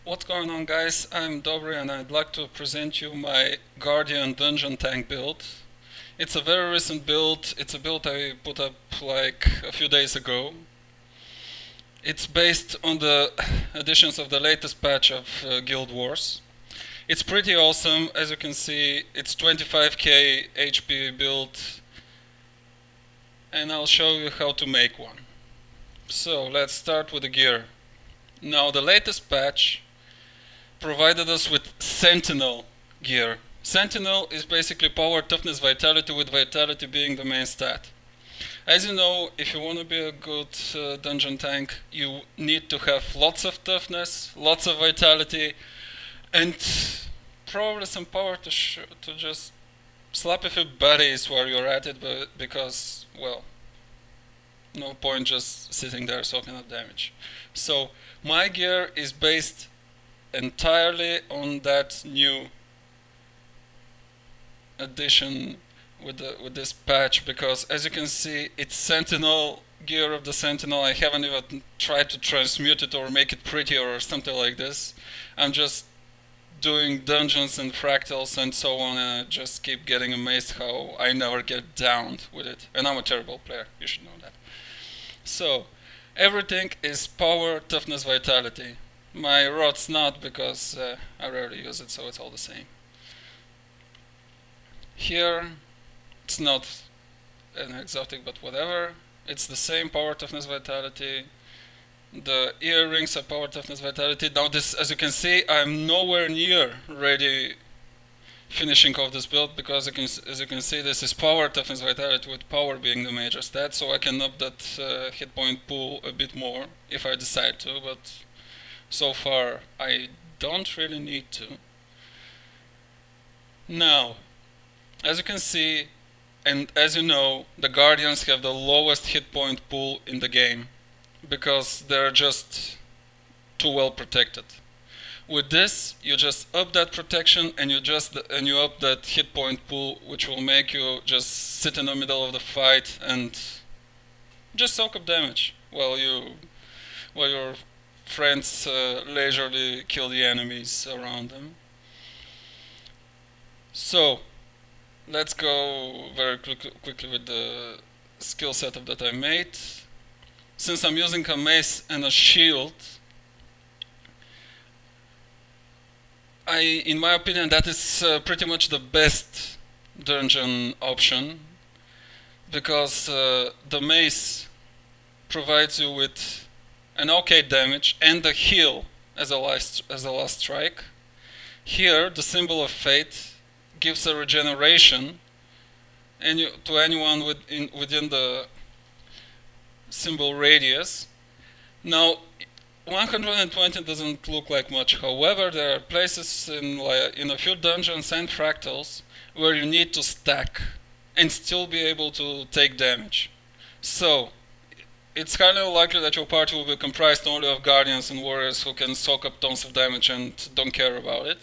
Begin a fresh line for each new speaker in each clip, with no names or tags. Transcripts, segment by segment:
What's going on, guys? I'm Dobry and I'd like to present you my Guardian Dungeon Tank build. It's a very recent build. It's a build I put up like a few days ago. It's based on the additions of the latest patch of Guild Wars. It's pretty awesome. As you can see, it's 25k HP build, and I'll show you how to make one. So let's start with the gear. Now, the latest patch provided us with Sentinel gear. Sentinel is basically power, toughness, vitality, with vitality being the main stat. As you know, if you want to be a good dungeon tank, you need to have lots of toughness, lots of vitality, and probably some power to just slap a few buddies while you're at it, because, well, no point just sitting there soaking up damage. So my gear is based entirely on that new addition with this patch, because as you can see, it's Sentinel gear of the Sentinel. I haven't even tried to transmute it or make it prettier or something like this. I'm just doing dungeons and fractals and so on, and I just keep getting amazed how I never get downed with it. And I'm a terrible player, you should know that. So everything is power, toughness, vitality. My rod's not, because I rarely use it, so it's all the same. Here, it's not an exotic, but whatever. It's the same power, toughness, vitality. The earrings are power, toughness, vitality. Now this, as you can see, I'm nowhere near ready finishing off this build, because as you can see, this is power, toughness, vitality, with power being the major stat, so I can up that hit point pool a bit more if I decide to, but so far I don't really need to. Now, as you can see, and as you know, the Guardians have the lowest hit point pool in the game, because they're just too well protected. With this, you just up that protection, and you up that hit point pool, which will make you just sit in the middle of the fight and just soak up damage while your friends leisurely kill the enemies around them. So let's go very quickly with the skill setup that I made. Since I'm using a mace and a shield, in my opinion, that is pretty much the best dungeon option, because the mace provides you with an okay damage and a heal as a last strike. Here, the symbol of fate gives a regeneration, and to anyone within the symbol radius. Now, 120 doesn't look like much. However, there are places in a few dungeons and fractals where you need to stack and still be able to take damage. So it's kind of likely that your party will be comprised only of guardians and warriors who can soak up tons of damage and don't care about it.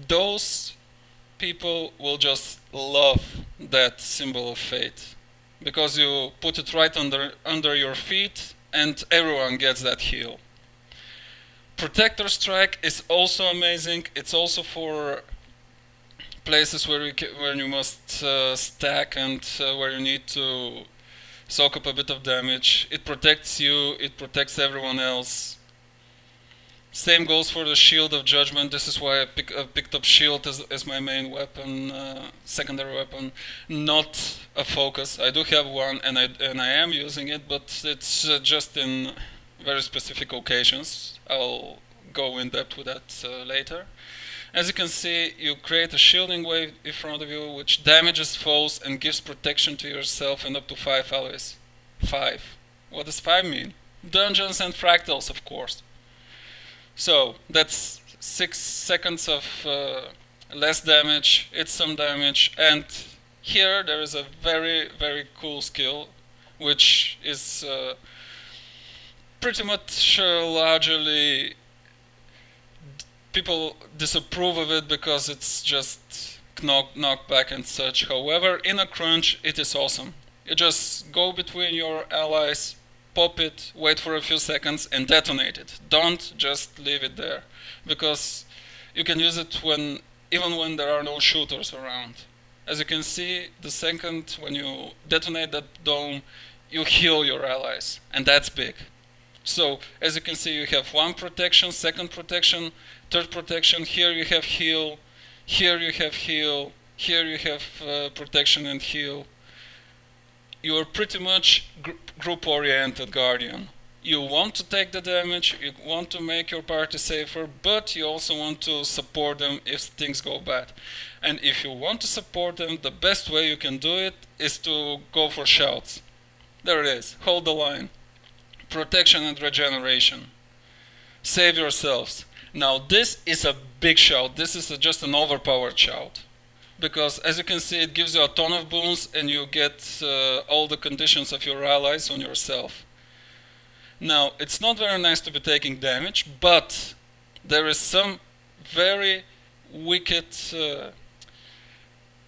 Those people will just love that symbol of fate, because you put it right under your feet and everyone gets that heal. Protector Strike is also amazing. It's also for places where you must stack and where you need to soak up a bit of damage. It protects you, it protects everyone else. Same goes for the Shield of Judgment. This is why I picked up Shield as my main weapon, secondary weapon, not a focus. I do have one, and I am using it, but it's just in very specific occasions. I'll go in depth with that later. As you can see, you create a shielding wave in front of you, which damages foes and gives protection to yourself and up to 5 allies. 5. What does 5 mean? Dungeons and fractals, of course. So that's 6 seconds of less damage. It's some damage, and here there is a very, very cool skill, which is pretty much largely people disapprove of it because it's just knockback and such. However, in a crunch, it is awesome. You just go between your allies pop it, wait for a few seconds, and detonate it. Don't just leave it there, because you can use it even when there are no shooters around. As you can see, the second when you detonate that dome, you heal your allies, and that's big. So, as you can see, you have one protection, second protection, third protection. Here you have heal, here you have heal, here you have protection and heal. You are pretty much group-oriented Guardian. You want to take the damage, you want to make your party safer, but you also want to support them if things go bad. And if you want to support them, the best way you can do it is to go for shouts. There it is, hold the line. Protection and regeneration. Save yourselves. Now this is a big shout, this is just an overpowered shout. Because as you can see, it gives you a ton of boons and you get all the conditions of your allies on yourself. Now, it's not very nice to be taking damage, but there is some very wicked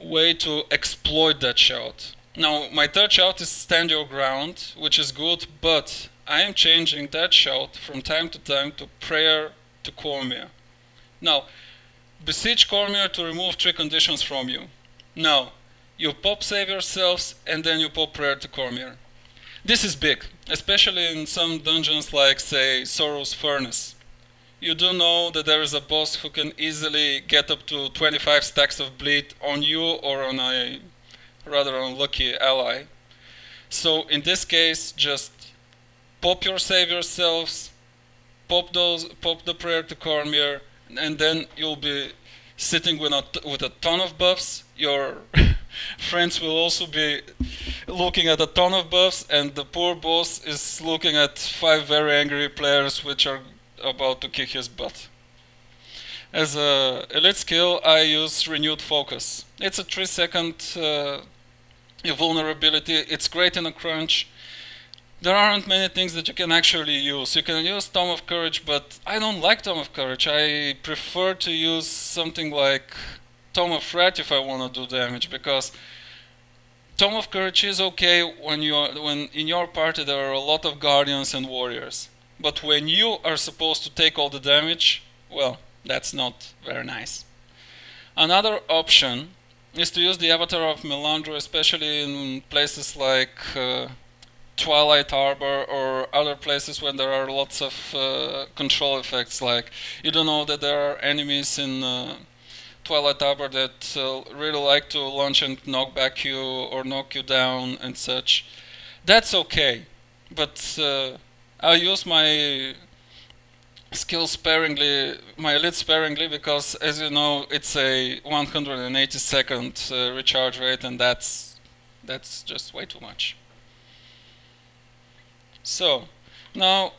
way to exploit that shout. Now, my third shout is stand your ground, which is good, but I am changing that shout from time to time to prayer to Cormier. Now, beseech Cormier to remove 3 conditions from you. Now, you pop save yourselves and then you pop prayer to Cormier. This is big, especially in some dungeons like, say, Sorrow's Furnace. You do know that there is a boss who can easily get up to 25 stacks of bleed on you or on a rather unlucky ally. So in this case, just pop your save yourselves, pop the prayer to Cormier, and then you'll be sitting with a ton of buffs. Your friends will also be looking at a ton of buffs, and the poor boss is looking at 5 very angry players which are about to kick his butt. As a elite skill, I use renewed focus. It's a 3-second vulnerability. It's great in a crunch. There aren't many things that you can actually use. You can use Tome of Courage, but I don't like Tome of Courage. I prefer to use something like Tome of Wrath if I want to do damage, because Tome of Courage is okay when in your party there are a lot of Guardians and Warriors. But when you are supposed to take all the damage, well, that's not very nice. Another option is to use the Avatar of Melandro, especially in places like Twilight Harbor or other places where there are lots of control effects, like you don't know that there are enemies in Twilight Harbor that really like to launch and knock back you or knock you down and such. That's okay, but I'll use my skill sparingly, my elite sparingly, because as you know it's a 180-second recharge rate, and that's just way too much. So, now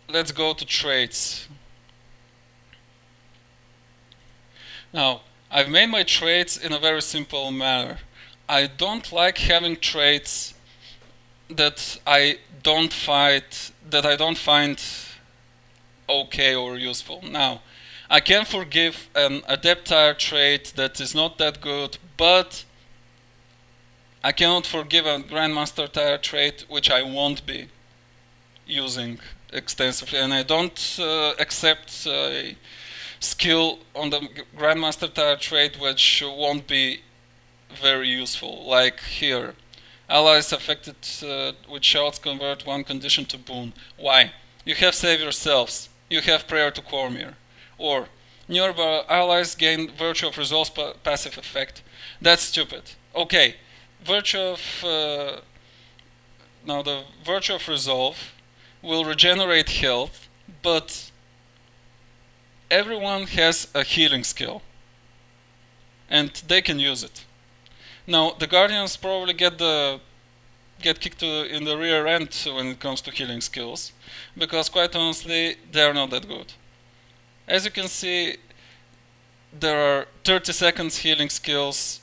let's go to traits. Now, I've made my traits in a very simple manner. I don't like having traits that I don't find okay or useful. Now, I can forgive an Adept Tire trait that is not that good, but I cannot forgive a Grandmaster Tire trait which I won't be using extensively, and I don't accept a skill on the Grandmaster Tire trait which won't be very useful, like here. Allies affected with shouts convert 1 condition to boon. Why? You have save yourselves, you have prayer to Cormier, or nearby allies gain virtue of resolve passive effect. That's stupid. Okay, virtue of now the virtue of resolve will regenerate health, but everyone has a healing skill and they can use it. Now the Guardians probably get kicked in the rear end when it comes to healing skills, because quite honestly they are not that good. As you can see, there are 30 seconds healing skills,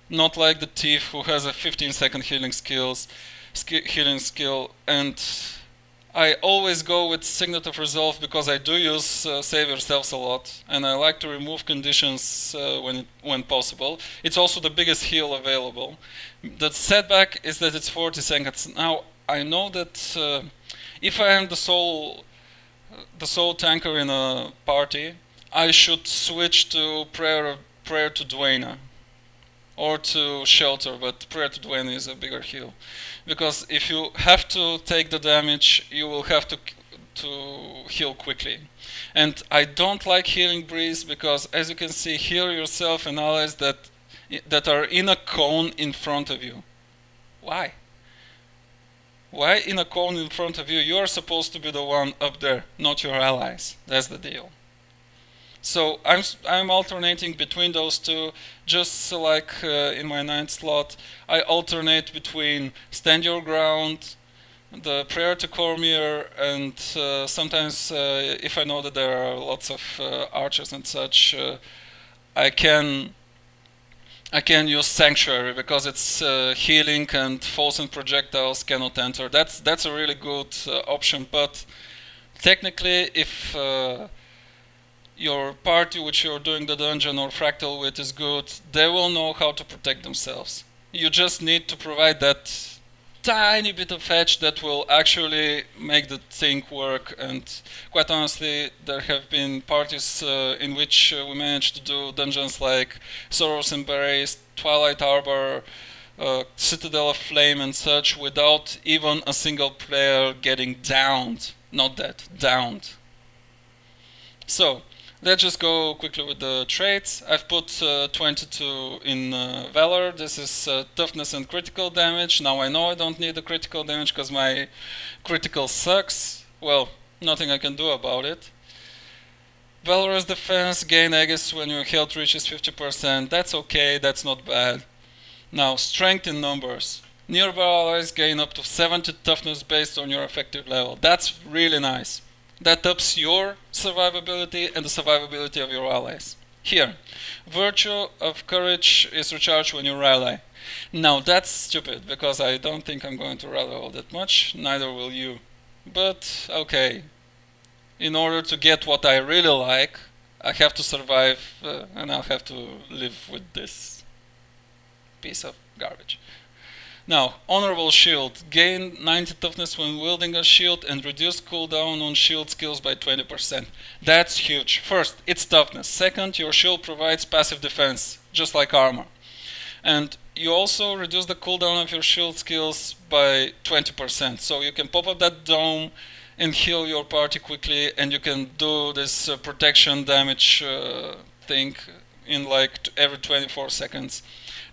not like the Thief who has a 15-second healing skill, and I always go with Signet of Resolve because I do use Save Yourselves a lot, and I like to remove conditions when possible. It's also the biggest heal available. The setback is that it's 40 seconds. Now, I know that if I am the sole tanker in a party, I should switch to prayer to Duena or to shelter, but prayer to Duena is a bigger heal, because if you have to take the damage, you will have to heal quickly. And I don't like healing breeze because, as you can see, heal yourself and allies that are in a cone in front of you. Why? Why in a cone in front of you? You are supposed to be the one up there, not your allies. That's the deal. So I'm alternating between those two, just like in my 9th slot. I alternate between stand your ground, the prayer to Cormier, and sometimes if I know that there are lots of archers and such, I can use sanctuary because it's healing and foes and projectiles cannot enter. That's a really good option, but technically if your party which you're doing the dungeon or fractal with is good, they will know how to protect themselves. You just need to provide that tiny bit of edge that will actually make the thing work. And quite honestly, there have been parties in which we managed to do dungeons like Sorrows and Berets, Twilight Arbor, Citadel of Flame and such without even a single player getting downed. Not dead, downed. So let's just go quickly with the traits. I've put 22 in Valor. This is toughness and critical damage. Now I know I don't need the critical damage because my critical sucks. Well, nothing I can do about it. Valorous defense, gain Aegis when your health reaches 50%. That's okay, that's not bad. Now, strength in numbers. Nearby allies gain up to 70 toughness based on your effective level. That's really nice. That ups your survivability and the survivability of your allies. Here, Virtue of Courage is recharged when you rally. Now that's stupid, because I don't think I'm going to rally all that much, neither will you. But, okay. In order to get what I really like, I have to survive, and I'll have to live with this piece of garbage. Now, Honorable Shield. Gain 90 toughness when wielding a shield and reduce cooldown on shield skills by 20%. That's huge. First, it's toughness. Second, your shield provides passive defense, just like armor. And you also reduce the cooldown of your shield skills by 20%. So you can pop up that dome and heal your party quickly, and you can do this protection damage thing in like every 24 seconds.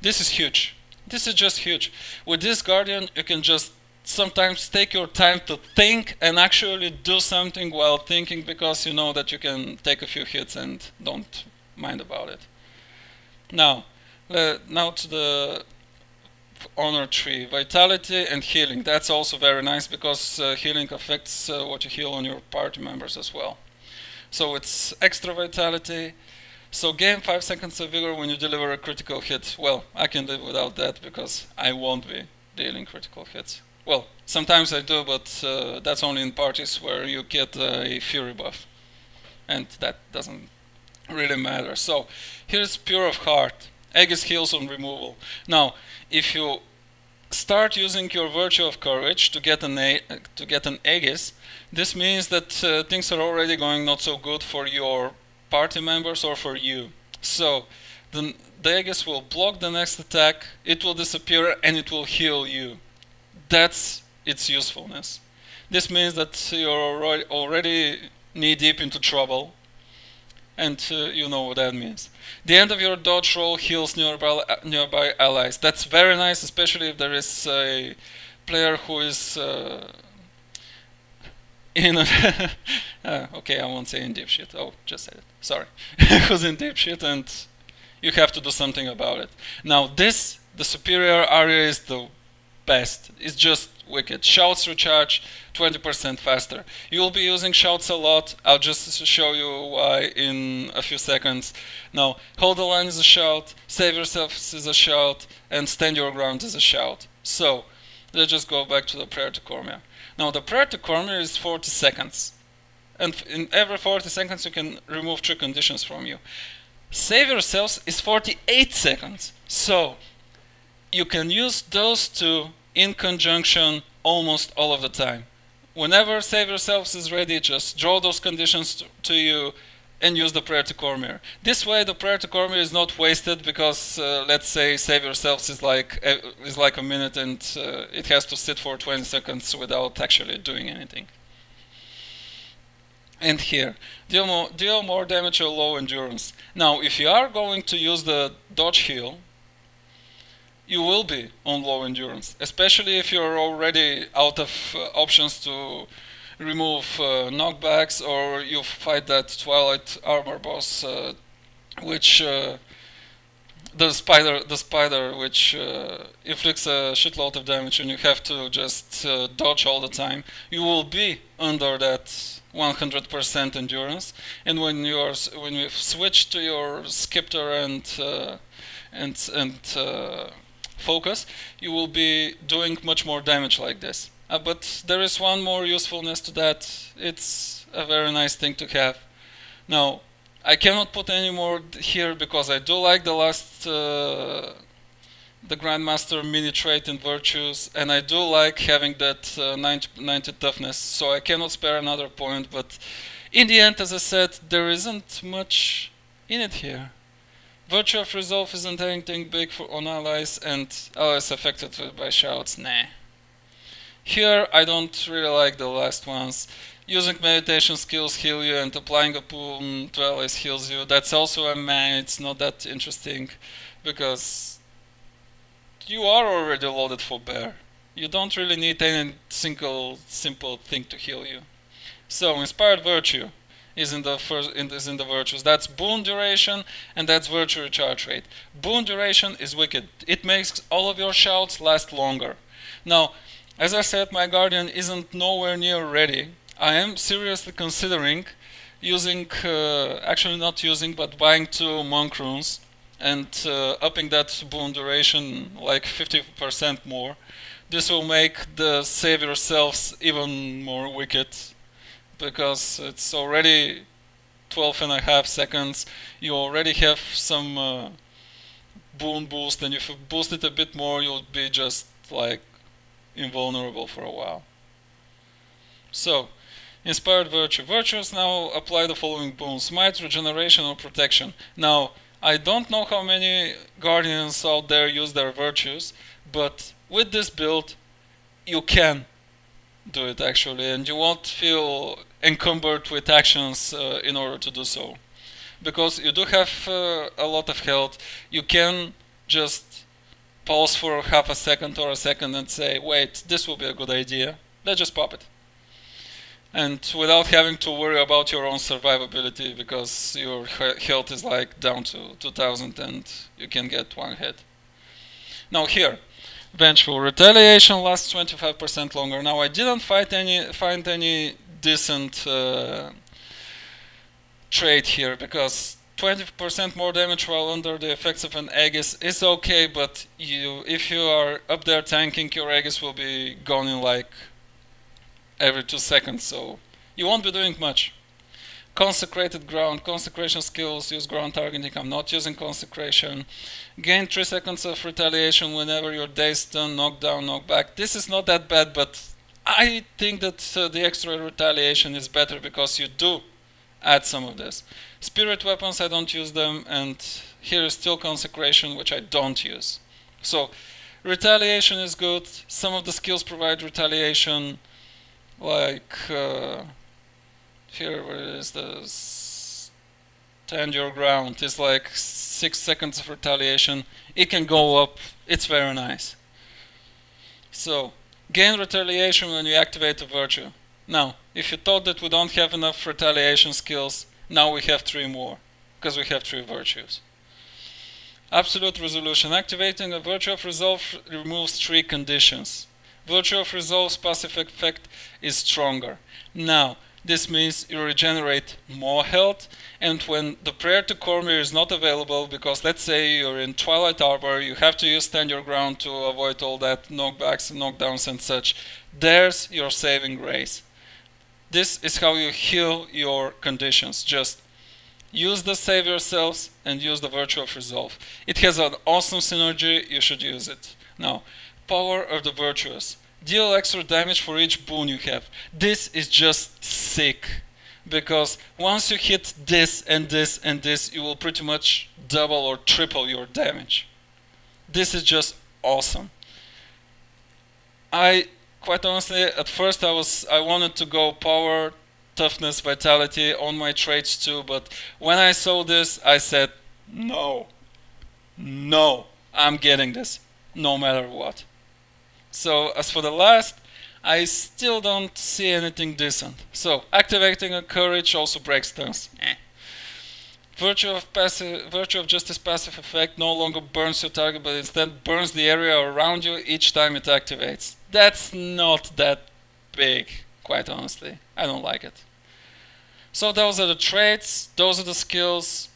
This is huge. This is just huge. With this Guardian, you can just sometimes take your time to think and actually do something while thinking, because you know that you can take a few hits and don't mind about it. Now to the honor tree. Vitality and healing. That's also very nice, because healing affects what you heal on your party members as well. So it's extra vitality. So gain 5 seconds of vigor when you deliver a critical hit. Well, I can live without that because I won't be dealing critical hits. Well, sometimes I do, but that's only in parties where you get a fury buff. And that doesn't really matter. So here's Pure of Heart. Aegis heals on removal. Now, if you start using your Virtue of Courage to get an Aegis, this means that things are already going not so good for your party members or for you. So the Aegis will block the next attack, it will disappear, and it will heal you. That's its usefulness. This means that you're already knee-deep into trouble, and you know what that means. The end of your dodge roll heals nearby allies. That's very nice, especially if there is a player who is in a okay, I won't say in deep shit. Oh, just said it. Sorry. Who's in deep shit, and you have to do something about it. Now this, the superior area, is the best. It's just wicked. Shouts recharge 20% faster. You'll be using shouts a lot. I'll just show you why in a few seconds. Now, hold the line is a shout, save yourself is a shout, and stand your ground is a shout. So let's just go back to the prayer to Cormier. Now the prayer to Cormier is 40 seconds. And in every 40 seconds you can remove 3 conditions from you. Save yourselves is 48 seconds. So you can use those two in conjunction almost all of the time. Whenever Save Yourselves is ready, just draw those conditions to you and use the prayer to Cormier. This way the prayer to Cormier is not wasted because let's say Save Yourselves is like a minute and it has to sit for 20 seconds without actually doing anything. And here, deal more damage or low endurance. Now, if you are going to use the dodge heal, you will be on low endurance, especially if you're already out of options to remove knockbacks, or you fight that Twilight armor boss, which the spider which inflicts a shitload of damage, and you have to just dodge all the time. You will be under that 100% endurance, and when you switch to your Skipper and focus, you will be doing much more damage like this. But there is one more usefulness to that. It's a very nice thing to have. Now, I cannot put any more here because I do like the last the Grandmaster mini trait in Virtues, and I do like having that 90 toughness, so I cannot spare another point, but in the end, as I said, there isn't much in it here. Virtue of Resolve isn't anything big on allies, and allies affected by shouts, nah. Here, I don't really like the last ones. Using meditation skills heal you, and applying a boon to allies heals you. That's also a meh, it's not that interesting, because you are already loaded for bear. You don't really need any single simple thing to heal you. So, Inspired Virtue is in the virtues. That's boon duration and that's virtue recharge rate. Boon duration is wicked. It makes all of your shouts last longer. Now, as I said, my Guardian isn't nowhere near ready. I am seriously considering using, actually not using, but buying 2 monk runes and upping that boon duration like 50% more. This will make the Save Yourselves even more wicked, because it's already 12.5 seconds. You already have some boon boost, and if you boost it a bit more, you'll be just like invulnerable for a while. So, Inspired Virtue. Virtues now apply the following boons: Might, Regeneration, or Protection. Now, I don't know how many Guardians out there use their virtues, but with this build, you can do it actually, and you won't feel encumbered with actions in order to do so, because you do have a lot of health. You can just pause for half a second or a second and say, wait, this will be a good idea, let's just pop it, and without having to worry about your own survivability, because your health is like down to 2000 and you can get 1 hit. Now here, Vengeful. Retaliation lasts 25% longer. Now, I didn't find any decent trait here, because 20% more damage while under the effects of an Aegis is okay, but if you are up there tanking, your Aegis will be gone in like every 2 seconds, so you won't be doing much. Consecrated Ground. Consecration skills use ground targeting. I'm not using Consecration. Gain 3 seconds of retaliation whenever your day's stun, knockdown, knockback. This is not that bad, but I think that the extra retaliation is better because you do add some of this. Spirit weapons, I don't use them, and here is still Consecration, which I don't use. So, retaliation is good. Some of the skills provide retaliation, like here, where is this? Stand Your Ground is like 6 seconds of retaliation. It can go up. It's very nice. So, gain retaliation when you activate a virtue. Now, if you thought that we don't have enough retaliation skills, now we have 3 more, because we have 3 virtues. Absolute Resolution. Activating a Virtue of Resolve removes 3 conditions. Virtue of Resolve's passive effect is stronger. Now, this means you regenerate more health, and when the prayer to Cormier is not available, because let's say you're in Twilight Arbor, you have to use Stand Your Ground to avoid all that knockbacks and knockdowns and such, there's your saving grace. This is how you heal your conditions. Just use the Save Yourselves and use the Virtue of Resolve. It has an awesome synergy, you should use it. Now, Power of the Virtuous. deal extra damage for each boon you have. This is just sick, because once you hit this and this and this, you will pretty much double or triple your damage. This is just awesome. Quite honestly, at first I wanted to go power, toughness, vitality on my traits too, but when I saw this, I said, no, I'm getting this, no matter what. So as for the last, I still don't see anything decent. So activating a courage also breaks turns. Virtue of Justice passive effect no longer burns your target, but instead burns the area around you each time it activates. That's not that big, quite honestly. I don't like it. So those are the traits, those are the skills,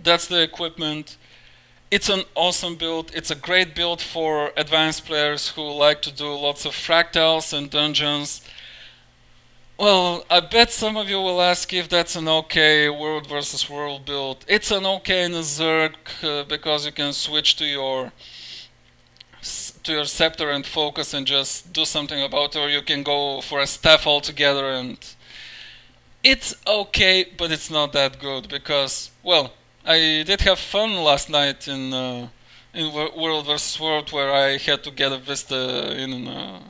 that's the equipment. It's an awesome build. It's a great build for advanced players who like to do lots of fractals and dungeons. Well, I bet some of you will ask if that's an okay world versus world build. It's an okay in a Zerg because you can switch to your scepter and focus and just do something about it, or you can go for a staff altogether, and it's okay, but it's not that good because, well, I did have fun last night in World vs. World, where I had to get a Vista in a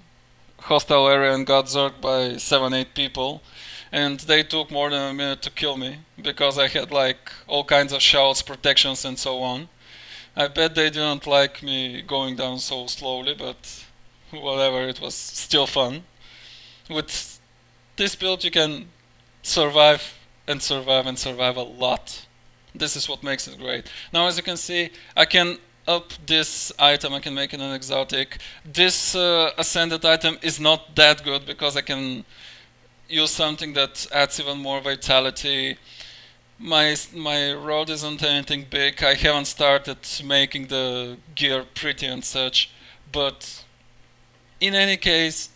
hostile area and got zerged by 7-8 people, and they took more than a minute to kill me because I had like all kinds of shouts, protections and so on. I bet they didn't like me going down so slowly, but whatever, it was still fun. With this build you can survive and survive and survive a lot. This is what makes it great. Now, as you can see, I can up this item, I can make it an exotic. This ascended item is not that good because I can use something that adds even more vitality. My road isn't anything big. I haven't started making the gear pretty and such, but in any case,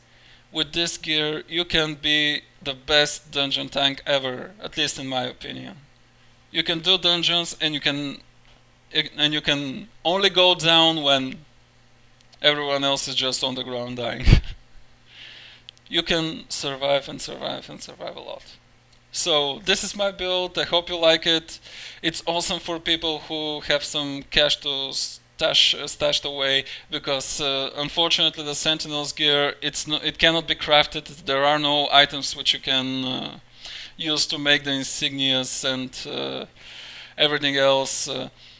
with this gear you can be the best dungeon tank ever, at least in my opinion. You can do dungeons and you can only go down when everyone else is just on the ground dying. You can survive and survive and survive a lot. So this is my build. I hope you like it. It's awesome for people who have some cash to stashed away, because unfortunately the Sentinel's gear, it cannot be crafted. There are no items which you can use to make the insignias and everything else.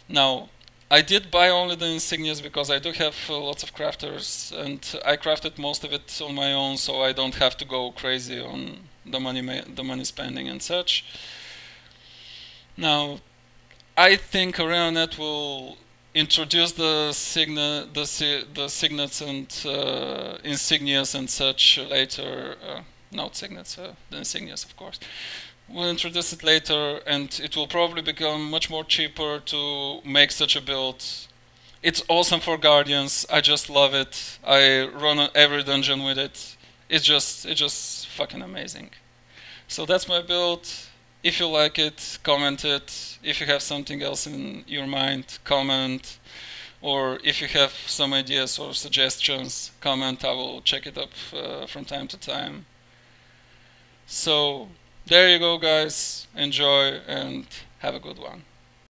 Now, I did buy only the insignias because I do have lots of crafters, and I crafted most of it on my own, so I don't have to go crazy on the money spending and such. Now, I think ArenaNet will introduce the signets and insignias and such later. Not signets, the insignias, of course. We'll introduce it later, and it will probably become much more cheaper to make such a build. It's awesome for Guardians. I just love it. I run every dungeon with it. It's just fucking amazing. So that's my build. If you like it, comment it. If you have something else in your mind, comment. Or if you have some ideas or suggestions, comment. I will check it up from time to time. So there you go, guys. Enjoy and have a good one.